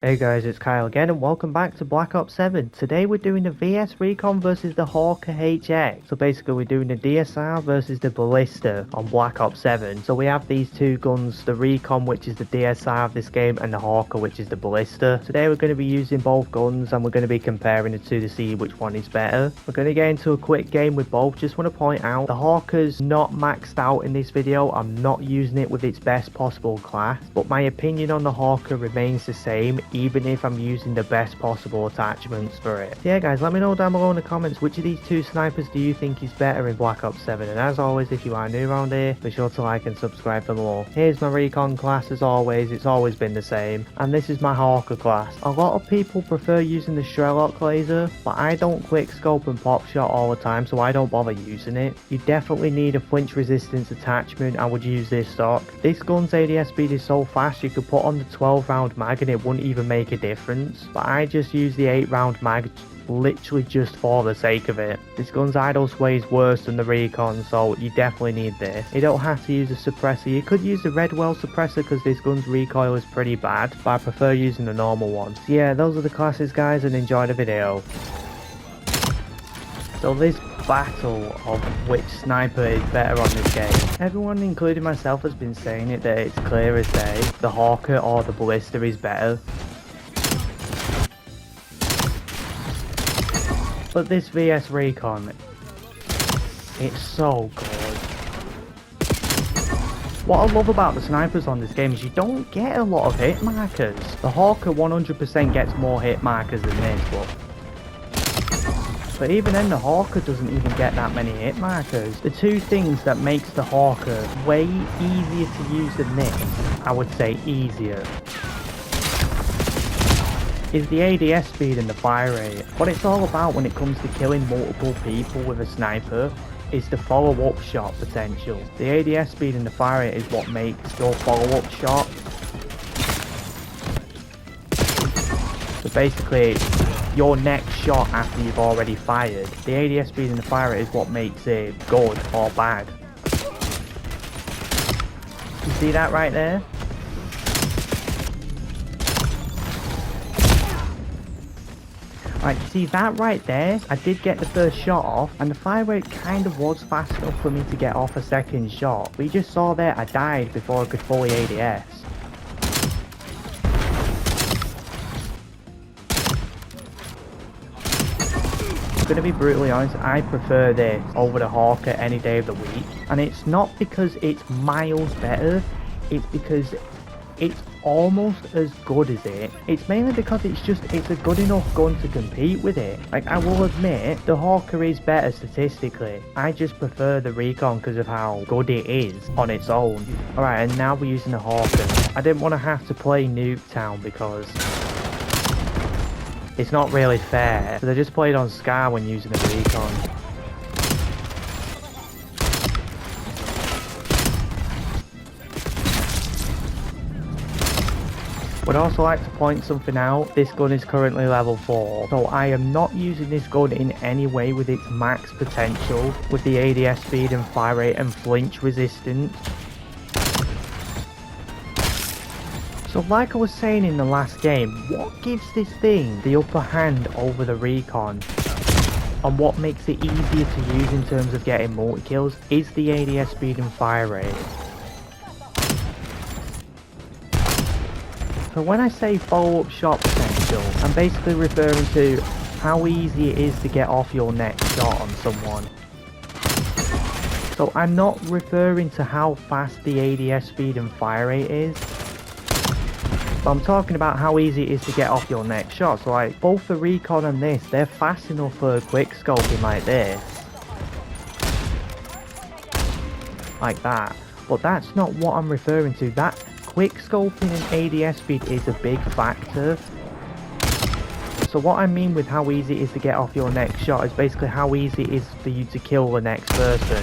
Hey guys, it's Kyle again and welcome back to Black Ops 7. Today we're doing the VS Recon versus the Hawker HX. So basically we're doing the DSR versus the Ballista on Black Ops 7. So we have these two guns, the Recon which is the DSR of this game and the Hawker which is the Ballista. Today we're going to be using both guns and we're going to be comparing the two to see which one is better. We're going to get into a quick game with both. Just want to point out the Hawker's not maxed out in this video. I'm not using it with its best possible class, but my opinion on the Hawker remains the same even if I'm using the best possible attachments for it. So yeah guys, let me know down below in the comments which of these two snipers do you think is better in Black Ops 7, and as always if you are new around here, be sure to like and subscribe for more. Here's my Recon class as always, it's always been the same, and this is my Hawker class. A lot of people prefer using the Sherlock laser, but I don't quickscope and pop shot all the time, so I don't bother using it. You definitely need a flinch resistance attachment. I would use this stock. This gun's ADS speed is so fast you could put on the 12 round mag and it wouldn't even make a difference, but I just use the 8 round mag literally just for the sake of it. This gun's idle sway is worse than the Recon, so you definitely need this. You don't have to use a suppressor. You could use the red well suppressor because this gun's recoil is pretty bad, but I prefer using the normal one. So yeah, those are the classes guys, and enjoy the video. So this battle of which sniper is better on this game. Everyone, including myself, has been saying it that it's clear as day. The Hawker or the Ballista is better. But this VS Recon, it's so good. What I love about the snipers on this game is you don't get a lot of hit markers. The Hawker 100% gets more hit markers than this, but even then the Hawker doesn't even get that many hit markers. The two things that makes the Hawker way easier to use than this, I would say easier, is the ADS speed and the fire rate. What it's all about when it comes to killing multiple people with a sniper is the follow-up shot potential. The ADS speed and the fire rate is what makes your follow-up shot. So basically, your next shot after you've already fired. The ADS speed and the fire rate is what makes it good or bad. You see that right there? Right, you see that right there? I did get the first shot off, and the fire rate kind of was fast enough for me to get off a second shot. But you just saw there, I died before I could fully ADS. I'm gonna be brutally honest, I prefer this over the Hawker any day of the week. And it's not because it's miles better, it's because it's almost as good as it. It's mainly because it's a good enough gun to compete with it. Like, I will admit, the Hawker is better statistically. I just prefer the Recon because of how good it is on its own. Alright, and now we're using the Hawker. I didn't want to have to play Nuketown because it's not really fair. So I just played on Scar when using the Recon. Would also like to point something out. This gun is currently level 4, so I am not using this gun in any way with its max potential, with the ADS speed and fire rate and flinch resistance. So like I was saying in the last game, what gives this thing the upper hand over the Recon, and what makes it easier to use in terms of getting multi-kills, is the ADS speed and fire rate. So when I say follow-up shot potential, I'm basically referring to how easy it is to get off your next shot on someone. So I'm not referring to how fast the ADS speed and fire rate is, but I'm talking about how easy it is to get off your next shot. So like, both the Recon and this, they're fast enough for quick scoping like this. Like that. But that's not what I'm referring to. That quick scoping and ADS speed is a big factor. So what I mean with how easy it is to get off your next shot is basically how easy it is for you to kill the next person.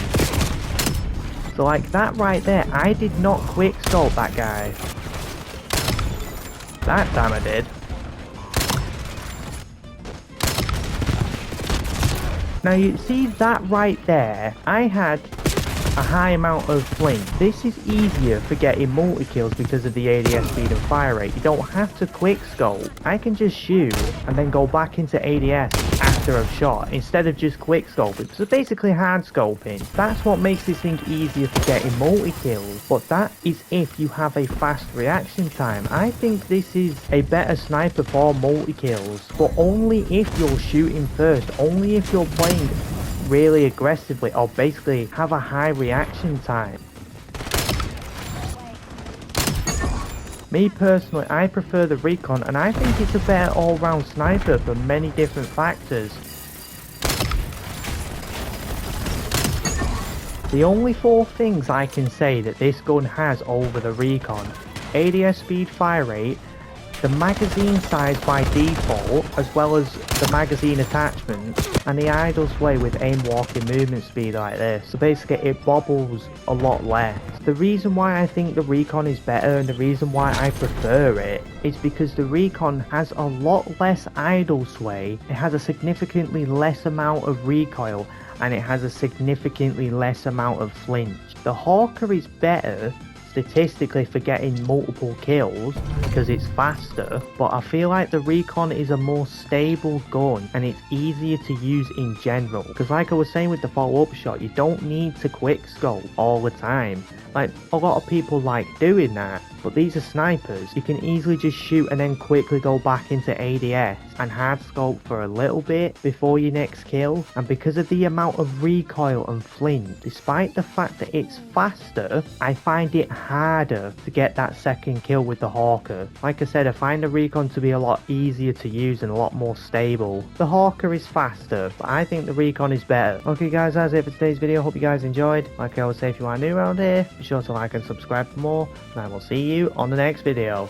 So like that right there, I did not quick scope that guy. That time I did. Now you see that right there, I had a high amount of flint. This is easier for getting multi-kills because of the ADS speed and fire rate. You don't have to quickscope. I can just shoot and then go back into ADS after I've shot instead of just quickscoping. So basically hard scoping. That's what makes this thing easier for getting multi-kills, but that is if you have a fast reaction time. I think this is a better sniper for multi-kills, but only if you're shooting first, only if you're playing really aggressively or basically have a high reaction time. Me personally, I prefer the Recon, and I think it's a better all-round sniper for many different factors. The only 4 things I can say that this gun has over the Recon: ADS speed, fire rate, the magazine size by default, as well as the magazine attachment, and the idle sway with aim walking movement speed like this. So basically it bobbles a lot less. The reason why I think the Recon is better and the reason why I prefer it is because the Recon has a lot less idle sway, it has a significantly less amount of recoil, and it has a significantly less amount of flinch. The Hawker is better statistically for getting multiple kills because it's faster, but I feel like the Recon is a more stable gun and it's easier to use in general, because like I was saying with the follow-up shot, you don't need to quickscope all the time. Like, a lot of people like doing that, but these are snipers. You can easily just shoot and then quickly go back into ADS and hard scope for a little bit before your next kill. And because of the amount of recoil and flint, despite the fact that it's faster, I find it harder to get that second kill with the Hawker. Like I said, I find the Recon to be a lot easier to use and a lot more stable. The Hawker is faster, but I think the Recon is better. Okay guys, that's it for today's video. Hope you guys enjoyed. Like I always say, if you are new around here, be sure to like and subscribe for more, and I will see you on the next video.